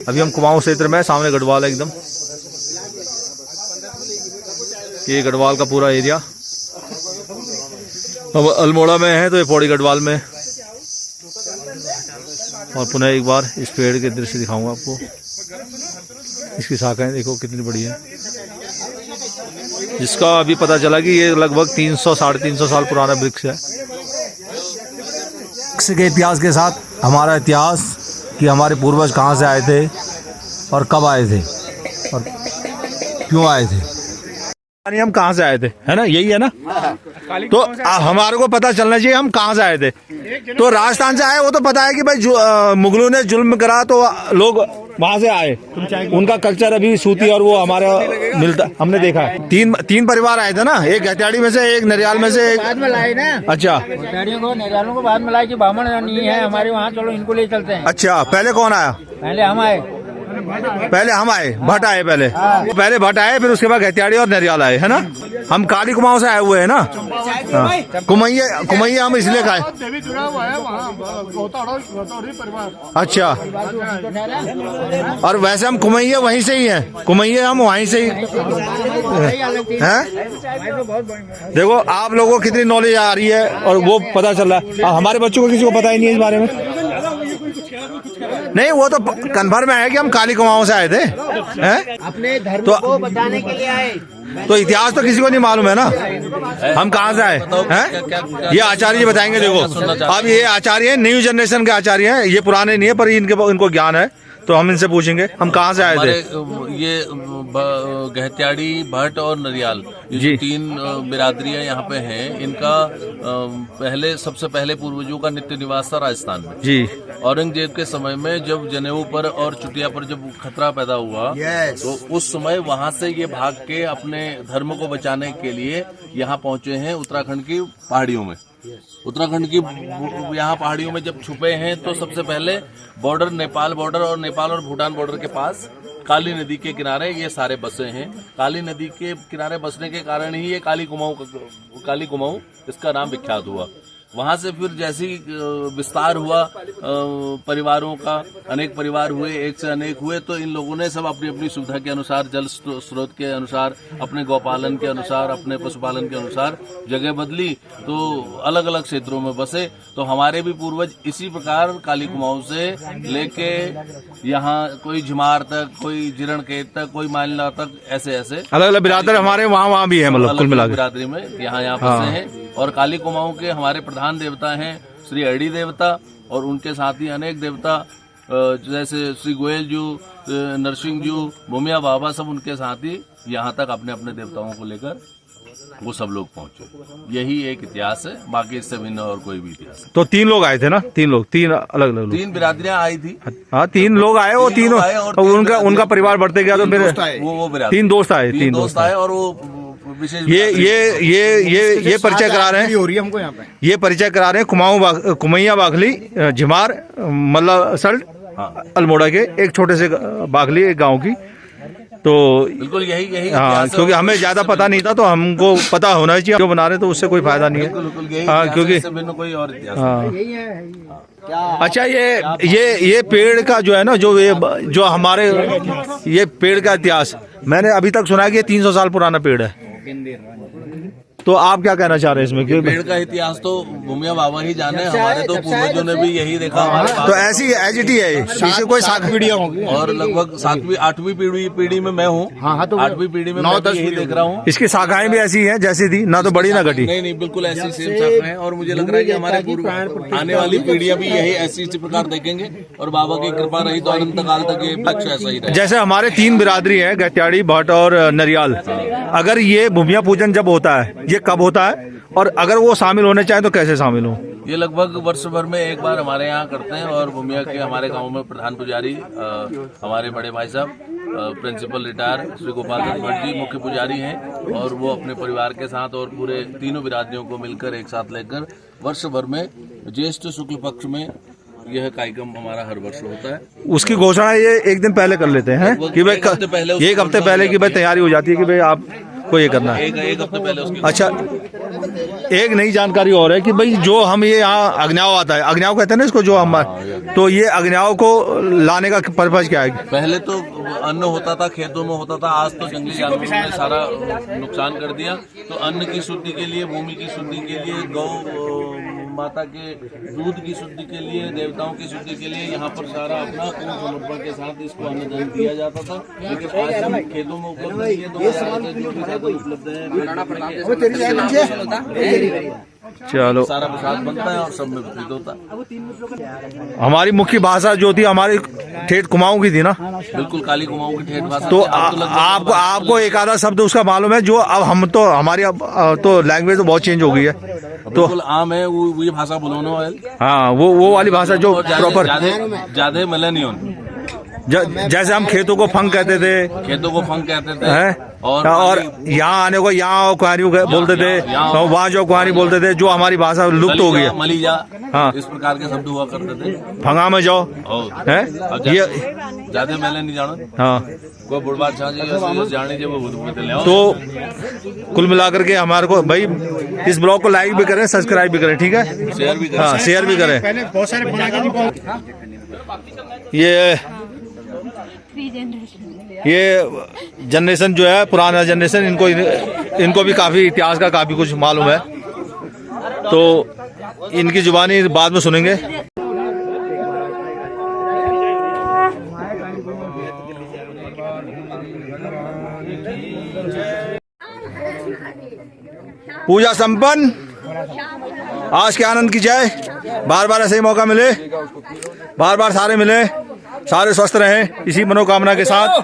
अभी हम कुमाऊं क्षेत्र में, सामने गढ़वाल है एकदम, ये गढ़वाल का पूरा एरिया। अब अल्मोड़ा में है तो ये पौड़ी गढ़वाल में। और पुनः एक बार इस पेड़ के दृश्य दिखाऊंगा आपको। इसकी शाखाएं देखो कितनी बड़ी है, जिसका अभी पता चला कि ये लगभग 300-350 साल पुराना वृक्ष है। वृक्ष के इतिहास के साथ हमारा इतिहास कि हमारे पूर्वज कहाँ से आए थे और कब आए थे और क्यों आए थे, हम कहाँ से आए थे, है ना, यही है ना। तो हमारे को पता चलना चाहिए हम कहाँ से आए थे। तो राजस्थान से आए वो तो पता है कि भाई मुगलों ने जुल्म करा तो लोग वहां से आए, उनका कल्चर अभी सूती और वो हमारा मिलता, हमने देखा है। तीन परिवार आए थे ना, एक गहत्याड़ी में से, एक नरियाल में से, एक बाद में लाए ना। अच्छा, गहत्याड़ियों को नरियालों को बाद में लाए कि बामण नहीं है हमारे वहाँ, चलो इनको ले चलते हैं। अच्छा, पहले कौन आया? पहले हम आए। भट्ट आए पहले भट्ट आए, फिर उसके बाद गहत्याड़ी और नरियाल आए, है ना। हम काली कुमाऊं से आए हुए हैं ना। कुमैया हम इसलिए खाए। अच्छा, और वैसे हम कुमैया वहीं से ही हैं, कुमैया हम वहीं से ही हैं। देखो आप लोगों को कितनी नॉलेज आ रही है और वो पता चल रहा है, हमारे बच्चों को किसी को पता ही नहीं है इस बारे में। नहीं, वो तो कन्फर्म है कि हम काली कुमाऊं से आए थे, हैं? अपने धर्म को बताने के लिए आए। तो इतिहास तो किसी को नहीं मालूम है ना, हम कहाँ से आए हैं। ये आचार्य जी बताएंगे। देखो अब ये आचार्य हैं, न्यू जनरेशन के आचार्य हैं, ये पुराने नहीं है पर इनको ज्ञान है, तो हम इनसे पूछेंगे हम कहाँ से आए थे। ये गहत्याड़ी, भट्ट और नरियाल, ये जो तीन बिरादरियां यहाँ पे हैं, इनका सबसे पहले पूर्वजों का नित्य निवास था राजस्थान में जी। औरंगजेब के समय में जब जनेऊ पर और चुटिया पर जब खतरा पैदा हुआ, तो उस समय वहाँ से ये भाग के अपने धर्म को बचाने के लिए यहाँ पहुंचे हैं उत्तराखंड की पहाड़ियों में। उत्तराखंड की यहाँ पहाड़ियों में जब छुपे हैं तो सबसे पहले बॉर्डर नेपाल बॉर्डर और नेपाल और भूटान बॉर्डर के पास काली नदी के किनारे ये सारे बसे हैं। काली नदी के किनारे बसने के कारण ही ये काली कुमाऊं इसका नाम विख्यात हुआ। वहां से फिर जैसी विस्तार हुआ परिवारों का, अनेक परिवार हुए, एक से अनेक हुए, तो इन लोगों ने सब अपनी अपनी सुविधा के अनुसार, जल स्रोत के अनुसार, अपने गौपालन के अनुसार, अपने पशुपालन के अनुसार जगह बदली, तो अलग अलग क्षेत्रों में बसे। तो हमारे भी पूर्वज इसी प्रकार काली कुमाऊं से लेके यहाँ कोई झिमार तक, कोई जिरणखेत तक, कोई मालना तक, ऐसे अलग अलग बिरादर हमारे वहाँ भी है, मतलब कुल मिलाकर बिरादरी में यहाँ बसे हैं। और काली कुमाऊं के हमारे प्रधान देवता हैं श्री अड़ी देवता, और उनके साथ ही अनेक देवता जैसे श्री गोयल जी, नरसिंह जी, भूमिया बाबा, सब उनके साथ ही यहाँ तक अपने अपने देवताओं को लेकर वो सब लोग पहुंचे। यही एक इतिहास है, बाकी इससे भिन्न और कोई भी इतिहास। तो 3 लोग आए थे ना, 3 अलग अलग 3 बिरादरियां आई थी। हाँ, 3 लोग आए, वो तीनों उनका परिवार बढ़ते गया, तो फिर वो 3 दोस्त आए, 3 दोस्त आए। और वो ये परिचय करा रहे हैं, हो रही है हमको यहाँ पे, ये परिचय करा रहे हैं कुमैया बाखली, झिमार, मल्ला सल्ट, अल्मोड़ा के एक छोटे से बाखली, एक गांव की। तो बिल्कुल यही हाँ, क्योंकि हमें ज्यादा पता नहीं था, तो हमको पता होना चाहिए। जो बना रहे तो उससे कोई फायदा नहीं है। हाँ, क्योंकि कोई और अच्छा, ये पेड़ का जो है ना, जो हमारे ये पेड़ का इतिहास मैंने अभी तक सुना है कि 300 साल पुराना पेड़ है। तो आप क्या कहना चाह रहे हैं इसमें? क्योंकि पेड़ का इतिहास तो भूमिया बाबा ही जाने, हमारे तो पूर्वजों ने भी यही देखा हमारे पास। तो ऐसी एजिटी है, इसे कोई 7 पीढ़ियां होंगी, और लगभग 7वीं 8वीं पीढ़ी में मैं हूँ। हाँ, तो 8वीं पीढ़ी में 9-10 यही देख रहा हूँ। इसकी शाखाएं भी ऐसी हैं जैसी थी, ना तो बड़ी ना घटी। नहीं, बिल्कुल ऐसी सेम शाखाएं, और मुझे लग रहा है कि हमारे आने वाली पीढ़ियां भी यही ऐसी प्रकार देखेंगे, और बाबा की कृपा रही तो अनंत काल तक ये वृक्ष ऐसा ही रहेगा। जैसे हमारे 3 बिरादरी है, गहत्याड़ी, भट्ट और नरियाल, अगर ये भूमिया पूजन जब होता है, ये कब होता है, और अगर वो शामिल होने चाहें तो कैसे शामिल हो? ये लगभग वर्ष भर में एक बार हमारे यहाँ करते हैं, और भूमिया के हमारे गांव में प्रधान पुजारी हमारे बड़े भाई साहब प्रिंसिपल रिटायर श्री गोपाल भट्ट जी मुख्य पुजारी हैं, और वो अपने परिवार के साथ और पूरे तीनों बिरादरियों को मिलकर एक साथ लेकर वर्ष भर में ज्येष्ठ शुक्ल पक्ष में यह कार्यक्रम हमारा हर वर्ष होता है। उसकी घोषणा ये एक दिन पहले कर लेते हैं कि भाई एक हफ्ते पहले की भाई तैयारी हो जाती है कि भाई आप को ये करना है। एक हफ्ते पहले उसकी। अच्छा, एक नई जानकारी और है कि भाई जो हम ये यहाँ अग्न्याव आता है, अग्न्याव कहते हैं ना इसको, जो हम, तो ये अग्न्याव को लाने का पर्पज क्या है? पहले तो अन्न होता था, खेतों में होता था, आज तो जंगली जानवरों ने सारा नुकसान कर दिया। तो अन्न की शुद्धि के लिए, भूमि की शुद्धि के लिए, गौ माता के दूध की शुद्धि के लिए, देवताओं की शुद्धि के लिए यहाँ पर सारा अपना पूर्ण समर्पण के साथ इसको अन्नदान दिया जाता था। लेकिन आज हम खेतों में उपलब्ध नहीं है, तो जो भी साधन उपलब्ध है, चलो, सारा प्रसाद बनता है और सब में वितरित होता है। हमारी मुख्य भाषा जो थी हमारी ठेठ कुमाऊं की थी ना? बिल्कुल, काली कुमाऊं की ठेठ भाषा। तो आपको एक आधा शब्द उसका मालूम है? जो अब हम तो हमारी तो लैंग्वेज तो बहुत चेंज हो गई है, तो बिल्कुल आम है वो भाषा बोलने वाली। हाँ, वो वाली भाषा जो प्रॉपर ज्यादा मिलेनियम, जैसे हम खेतों को फंग कहते थे, खेतों को फंग कहते थे, हैं? और यहाँ आने को यहाँ कुहानी बोलते थे, वहाँ जो कुहानी बोलते थे, जो हमारी भाषा लुप्त हो गई है। मलीजा, हाँ, इस प्रकार के शब्द हुआ करते थे। फंगा में जाओ है ये ज्यादा मैंने नहीं जाना। हाँ, कोई बुढ़वा जाने जब वो तो कुल मिलाकर के हमारे को भाई इस ब्लॉग को लाइक भी करें, सब्सक्राइब भी करें, ठीक है, शेयर भी करें। हाँ, शेयर भी करें। ये जनरेशन जो है, पुराना जनरेशन, इनको भी काफी इतिहास का काफी कुछ मालूम है, तो इनकी जुबानी बाद में सुनेंगे। पूजा संपन्न, आज के आनंद की जय। बार बार ऐसे ही मौका मिले, बार बार सारे मिले, सारे स्वस्थ रहें, इसी मनोकामना के साथ।